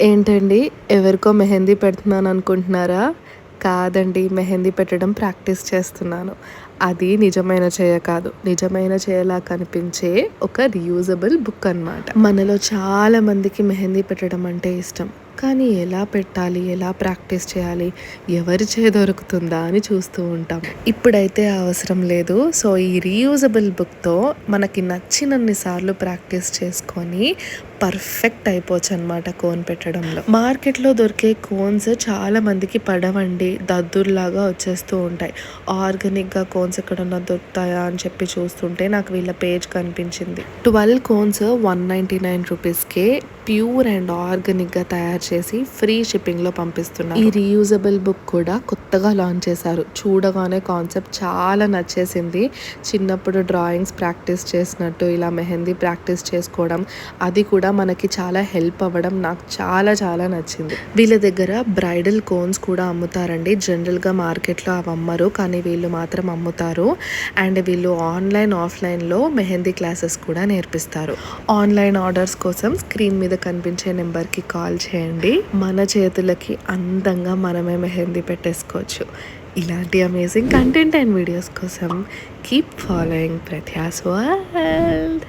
ఏంటండి, ఎవరికో మెహందీ పెడుతున్నాను అనుకుంటున్నారా? కాదండి, మెహందీ పెట్టడం ప్రాక్టీస్ చేస్తున్నాను. అది నిజమైన చేయ కాదు. నిజమైన చేయలా కనిపించే ఒక రియూజబుల్ బుక్ అనమాట. మనలో చాలా మందికి మెహందీ పెట్టడం అంటే ఇష్టం. కానీ ఎలా పెట్టాలి, ఎలా ప్రాక్టీస్ చేయాలి, ఎవరి చేయి దొరుకుతుందా అని చూస్తూ ఉంటాం. ఇప్పుడైతే ఆ అవసరం లేదు. సో ఈ రీయూజబుల్ బుక్తో మనకి నచ్చినన్ని సార్లు ప్రాక్టీస్ చేసుకొని పర్ఫెక్ట్ అయిపోవచ్చు అనమాట కోన్ పెట్టడంలో. మార్కెట్లో దొరికే కోన్స్ చాలా మందికి పడవండి, దద్దుర్లాగా వచ్చేస్తూ ఉంటాయి. ఆర్గానిక్గా కోన్స్ ఎక్కడన్నా దొరుకుతాయా అని చెప్పి చూస్తుంటే నాకు వీళ్ళ పేజ్ కనిపించింది. 12 కోన్స్ 199 రూపీస్కే ప్యూర్ అండ్ ఆర్గానిక్గా తయారు చేసి ఫ్రీ షిప్పింగ్లో పంపిస్తున్నారు. ఈ రీయూజబుల్ బుక్ కూడా కొత్తగా లాంచ్ చేశారు. చూడగానే కాన్సెప్ట్ చాలా నచ్చేసింది. చిన్నప్పుడు డ్రాయింగ్స్ ప్రాక్టీస్ చేసినట్టు ఇలా మెహందీ ప్రాక్టీస్ చేసుకోవడం, అది కూడా మనకి చాలా హెల్ప్ అవ్వడం నాకు చాలా చాలా నచ్చింది. వీళ్ళ దగ్గర బ్రైడల్ కోన్స్ కూడా అమ్ముతారండి. జనరల్గా మార్కెట్లో అవి అమ్మరు, కానీ వీళ్ళు మాత్రం అమ్ముతారు. అండ్ వీళ్ళు ఆన్లైన్ ఆఫ్లైన్లో మెహందీ క్లాసెస్ కూడా నేర్పిస్తారు. ఆన్లైన్ ఆర్డర్స్ కోసం స్క్రీన్ మీద కనిపించే నెంబర్కి కాల్ చేయండి. మన చేతులకి అందంగా మనమే మెహందీ పెట్టేసుకోవచ్చు. ఇలాంటి అమేజింగ్ కంటెంట్ అండ్ వీడియోస్ కోసం కీప్ ఫాలోయింగ్ ప్రత్యాస్ వరల్డ్.